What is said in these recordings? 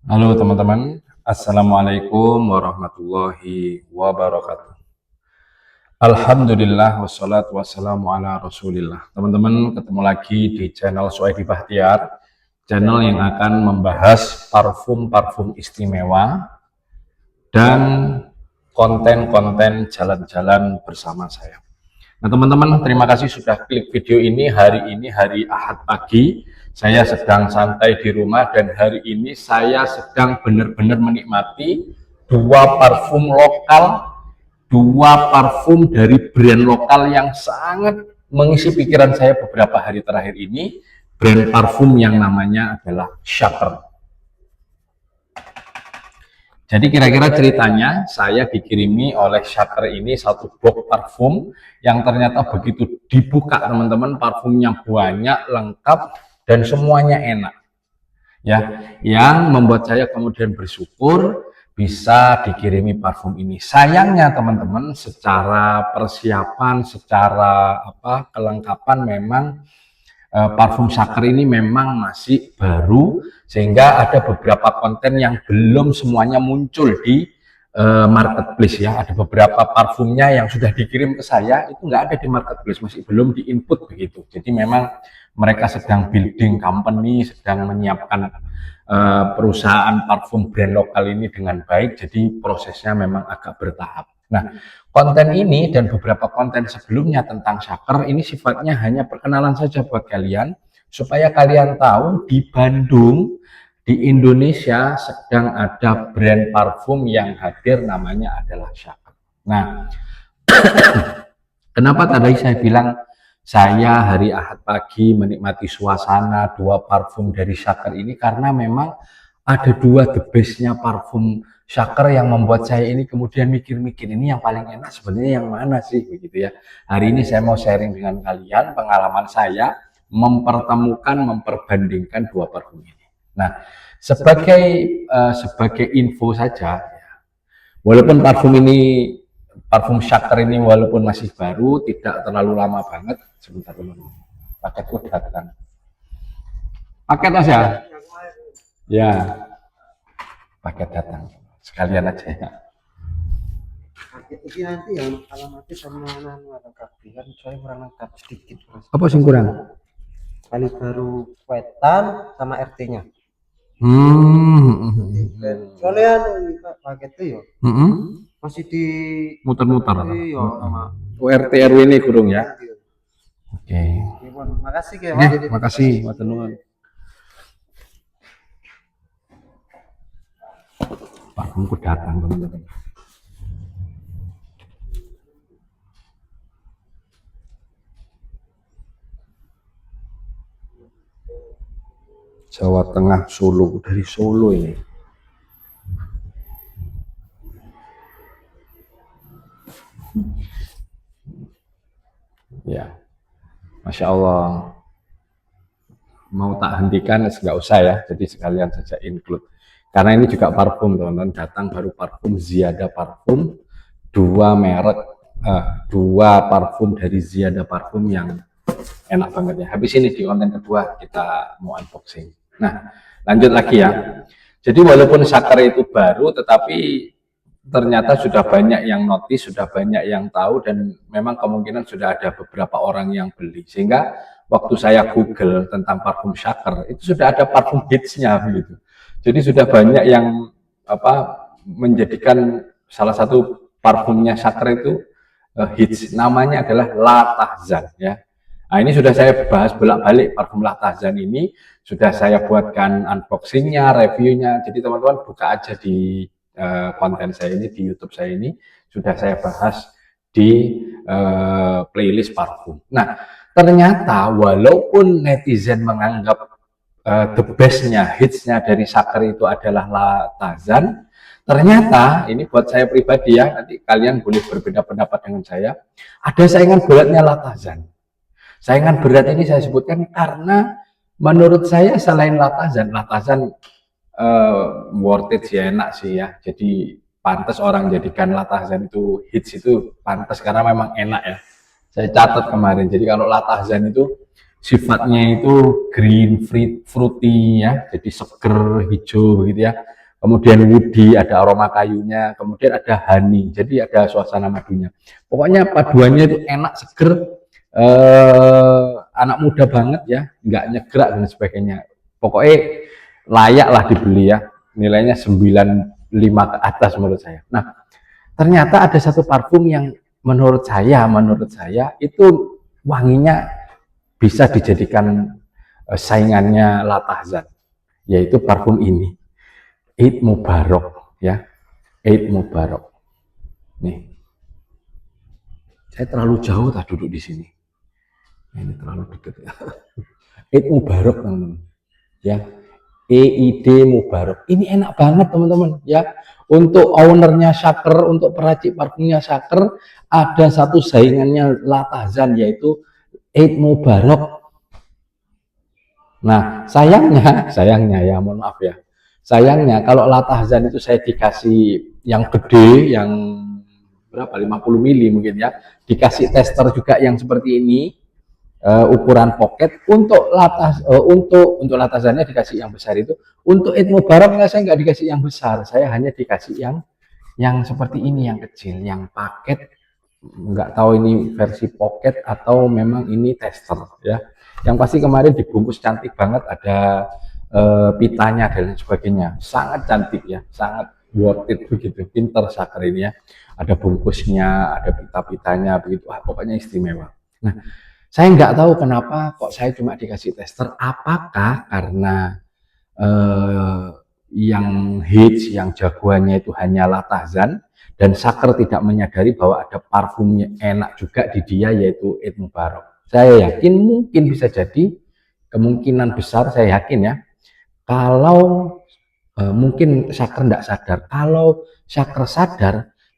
Halo teman-teman, Assalamualaikum warahmatullahi wabarakatuh. Alhamdulillah wassalatu wassalamu ala rasulillah. Teman-teman, ketemu lagi di channel Suhaidi Bahtiar, channel yang akan membahas parfum-parfum istimewa dan konten-konten jalan-jalan bersama saya. Nah teman-teman, terima kasih sudah klik video ini. Hari ini hari Ahad pagi, saya sedang santai di rumah dan hari ini saya sedang benar-benar menikmati dua parfum lokal, dua parfum dari brand lokal yang sangat mengisi pikiran saya beberapa hari terakhir ini. Brand parfum yang namanya adalah Shaker. Jadi kira-kira ceritanya, saya dikirimi oleh Shaker ini satu box parfum yang ternyata begitu dibuka teman-teman, parfumnya banyak, lengkap, dan semuanya enak. Ya, yang membuat saya kemudian bersyukur bisa dikirimi parfum ini. Sayangnya teman-teman, secara persiapan, secara kelengkapan memang parfum Shaker ini memang masih baru, sehingga ada beberapa konten yang belum semuanya muncul di marketplace ya. Ada beberapa parfumnya yang sudah dikirim ke saya itu nggak ada di marketplace, masih belum di input begitu. Jadi memang mereka sedang building company, sedang menyiapkan perusahaan parfum brand lokal ini dengan baik, jadi prosesnya memang agak bertahap. Nah, konten ini dan beberapa konten sebelumnya tentang Shaker ini sifatnya hanya perkenalan saja buat kalian, supaya kalian tahu di Bandung, di Indonesia sedang ada brand parfum yang hadir, namanya adalah Shaker. Nah, kenapa tadi saya bilang saya hari Ahad pagi menikmati suasana dua parfum dari Shaker ini, karena memang ada dua the bestnya parfum Shaker yang membuat saya ini kemudian mikir-mikir ini yang paling enak sebenarnya yang mana sih begitu ya. Hari ini saya mau sharing dengan kalian pengalaman saya mempertemukan, memperbandingkan dua parfum ini. Nah, sebagai info saja, walaupun parfum Shaker ini walaupun masih baru, tidak terlalu lama banget. Sebentar teman-teman, paket datang. Paket mas ya? Ya, paket datang. Sekalian aja ya. Ini nanti yang alamatnya sama lengkap kan, saya kurang lengkap sedikit. Apa sih kurang? Kali baru wetan sama RT-nya. Soalnya paket itu ya masih di muter-muter. Iya, RT RW ini kurung ya. Oke. Makasih ya. Makasih, matur nuwun. Parfumku datang teman-teman. Jawa Tengah, Solo, dari Solo ini. Ya, Masya Allah. Mau tak hentikan nggak usah ya, jadi sekalian saja include. Karena ini juga parfum teman-teman, datang baru parfum Ziada Parfum, dua merek, dua parfum dari Ziada Parfum yang enak banget ya. Habis ini di konten kedua kita mau unboxing. Nah, lanjut lagi ya. Jadi walaupun Shaker itu baru, tetapi ternyata sudah banyak yang notice, sudah banyak yang tahu, dan memang kemungkinan sudah ada beberapa orang yang beli. Sehingga waktu saya Google tentang parfum Shaker, itu sudah ada parfum hitsnya gitu. Jadi sudah banyak yang menjadikan salah satu parfumnya Shaker itu hits. Namanya adalah La Tahzan ya. Nah, ini sudah saya bahas bolak-balik parfum La Tahzan ini, sudah saya buatkan unboxingnya, reviewnya. Jadi teman-teman buka aja di konten saya ini, di YouTube saya ini, sudah saya bahas di playlist parfum. Nah, ternyata walaupun netizen menganggap the bestnya, hitsnya dari Shaker itu adalah La Tahzan, ternyata ini buat saya pribadi ya, nanti kalian boleh berbeda pendapat dengan saya, ada saingan beratnya La Tahzan. Saingan berat ini saya sebutkan karena menurut saya selain La Tahzan worth it sih, enak sih ya. Jadi pantas orang jadikan La Tahzan itu hits, itu pantas karena memang enak ya. Saya catat kemarin. Jadi kalau La Tahzan itu sifatnya itu green fruity ya, jadi seger hijau begitu ya. kemudian woody, ada aroma kayunya, kemudian ada honey, jadi ada suasana madunya. Pokoknya paduannya itu enak, seger, anak muda banget ya, nggak nyegrak dan sebagainya. Pokoknya layak lah dibeli ya, nilainya 95 ke atas menurut saya. Nah, ternyata ada satu parfum yang menurut saya itu wanginya bisa dijadikan saingannya Latahzan, yaitu parfum ini, Eid Mubarak ya, Eid Mubarak. Nih, saya terlalu jauh tak duduk di sini. Ini terlalu dekat ya. Eid Mubarak teman-teman ya, EID Mubarak. Ini enak banget teman-teman ya. Untuk ownernya Shaker, untuk peracik parfumnya Shaker, ada satu saingannya Latahzan, yaitu Eid Mubarak. Nah, sayangnya ya, mohon maaf ya. Sayangnya kalau Latahzan itu saya dikasih yang gede, yang berapa, 50 mili mungkin ya, dikasih tester juga yang seperti ini, ukuran pocket. Untuk Latahzannya dikasih yang besar itu. Untuk Eid Mubarak saya nggak dikasih yang besar, saya hanya dikasih yang seperti ini, yang kecil, yang paket. Nggak tahu ini versi pocket atau memang ini tester ya. Yang pasti kemarin dibungkus cantik banget, ada pitanya dan sebagainya, sangat cantik ya, sangat worth it begitu. Pinter Shaker ini ya, ada bungkusnya, ada pita-pitanya begitu. Pokoknya istimewa. Nah, saya nggak tahu kenapa kok saya cuma dikasih tester. Apakah karena yang hits, yang jagoannya itu hanya Latahzan, dan Shaker tidak menyadari bahwa ada parfumnya enak juga di dia, yaitu Eid Mubarak. Saya yakin mungkin bisa jadi, kemungkinan besar saya yakin ya, kalau mungkin Shaker tidak sadar. Kalau Shaker sadar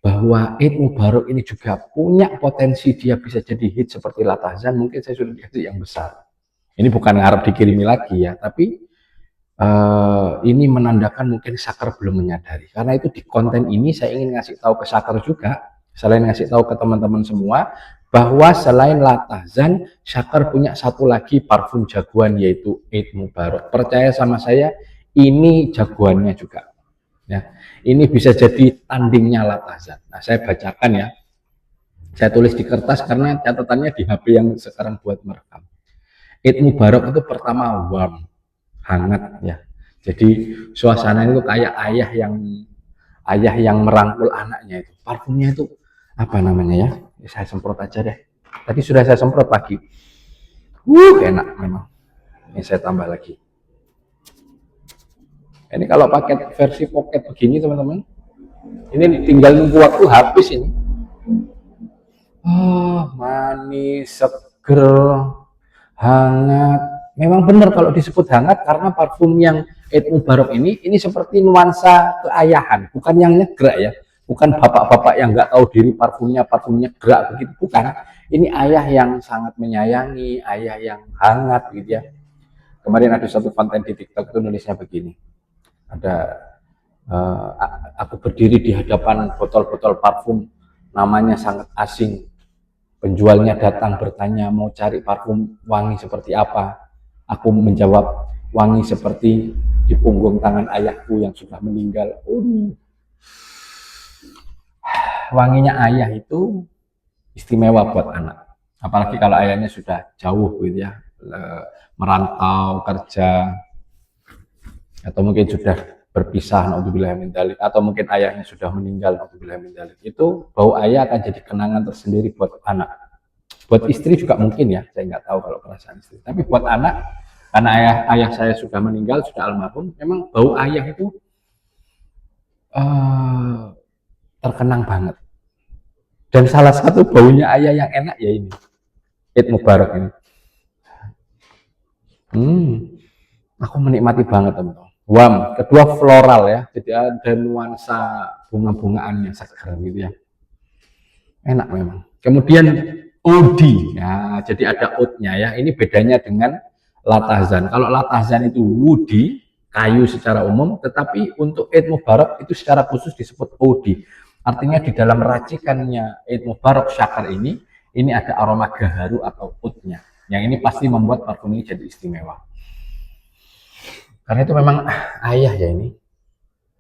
bahwa Eid Mubarak ini juga punya potensi dia bisa jadi hit seperti Latahzan, mungkin saya sudah dikasih yang besar. Ini bukan ngarep dikirimi lagi ya, tapi ini menandakan mungkin Shaker belum menyadari. Karena itu di konten ini saya ingin ngasih tahu ke Shaker juga, selain ngasih tahu ke teman-teman semua, bahwa selain Latahzan, Shaker punya satu lagi parfum jagoan, yaitu Eid Mubarak. Percaya sama saya, ini jagoannya juga. Ya, ini bisa jadi tandingnya Latahzan. Nah, saya bacakan ya. Saya tulis di kertas karena catatannya di HP yang sekarang buat merekam. Eid Mubarak itu pertama warm, hangat ya. Jadi suasana itu kayak ayah yang merangkul anaknya itu. Parfumnya itu apa namanya ya? Saya semprot aja deh. Tadi sudah saya semprot pagi. Enak memang. Ini saya tambah lagi. Ini kalau pakai versi pocket begini teman-teman, ini tinggal nunggu waktu habis ini. Manis, seger, hangat. Memang benar kalau disebut hangat karena parfum yang Eid Mubarak ini seperti nuansa keayahan, bukan yang nyegrak ya, bukan bapak-bapak yang nggak tahu diri parfumnya gerak begitu, bukan. Ini ayah yang sangat menyayangi, ayah yang hangat gitu ya. Kemarin ada satu konten di TikTok itu nulisnya begini, ada aku berdiri di hadapan botol-botol parfum, namanya sangat asing. Penjualnya datang bertanya mau cari parfum wangi seperti apa. Aku menjawab, wangi seperti di punggung tangan ayahku yang sudah meninggal. Wanginya ayah itu istimewa buat anak. Apalagi kalau ayahnya sudah jauh gitu ya, merantau kerja, atau mungkin sudah berpisah, naudzubillah min dzalik, atau mungkin ayahnya sudah meninggal, naudzubillah min dzalik. Itu bau ayah akan jadi kenangan tersendiri buat anak. Buat istri juga mungkin ya, saya nggak tahu kalau perasaan istri. Tapi buat anak, karena ayah saya sudah meninggal, sudah almarhum, memang bau ayah itu terkenang banget. Dan salah satu baunya ayah yang enak ya ini, Eid Mubarak ini. Aku menikmati banget teman-teman. Kedua floral ya, jadi ada nuansa bunga-bungaannya, seger gitu ya. Enak memang. Kemudian Odi, ya, jadi ada oudnya ya. Ini bedanya dengan Latahzan. Kalau Latahzan itu woody, kayu secara umum, tetapi untuk Eid Mubarak itu secara khusus disebut Odi. Artinya di dalam racikannya Eid Mubarak Shaker ini ada aroma gaharu atau oudnya. Yang ini pasti membuat parfum ini jadi istimewa. Karena itu memang ayah ya ini.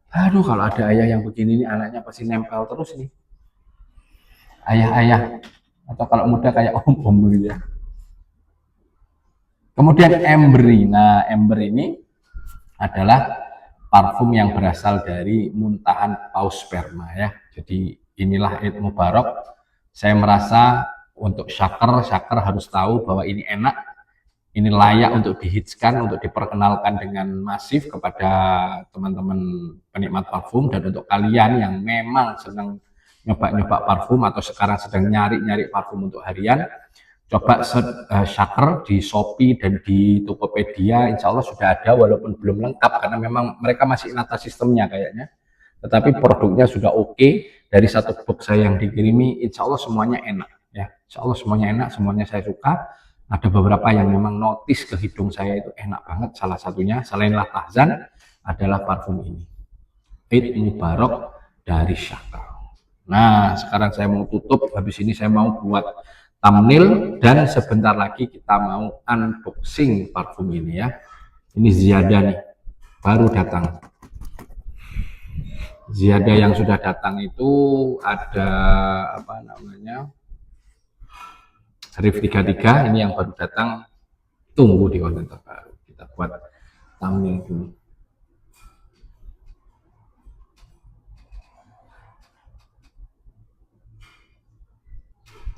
Aduh, kalau ada ayah yang begini nih, anaknya pasti nempel terus nih. Ayah-ayah. Atau kalau muda kayak om-om gitu ya. Kemudian Embry. Nah, Embry ini adalah parfum yang berasal dari muntahan paus sperma ya. Jadi inilah Eid Mubarak. Saya merasa untuk syaker harus tahu bahwa ini enak, ini layak untuk dihitskan, untuk diperkenalkan dengan masif kepada teman-teman penikmat parfum, dan untuk kalian yang memang senang nyoba-nyoba parfum atau sekarang sedang nyari-nyari parfum untuk harian, coba Shaker di Shopee dan di Tokopedia, insya Allah sudah ada walaupun belum lengkap karena memang mereka masih nata sistemnya kayaknya, tetapi produknya sudah oke. Dari satu box saya yang dikirimi, insya Allah semuanya enak ya, insya Allah semuanya enak, semuanya saya suka. Ada beberapa yang memang notice ke hidung saya itu enak banget, salah satunya selain Tahzan adalah parfum ini, Eid Mubarak dari Shaker. Nah, sekarang saya mau tutup, habis ini saya mau buat thumbnail dan sebentar lagi kita mau unboxing parfum ini ya. Ini Ziada nih, baru datang. Ziada yang sudah datang itu ada apa namanya, Rif 33, ini yang baru datang, tunggu di konten terbaru. Kita buat thumbnail dulu.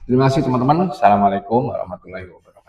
Terima kasih teman-teman. Assalamualaikum warahmatullahi wabarakatuh.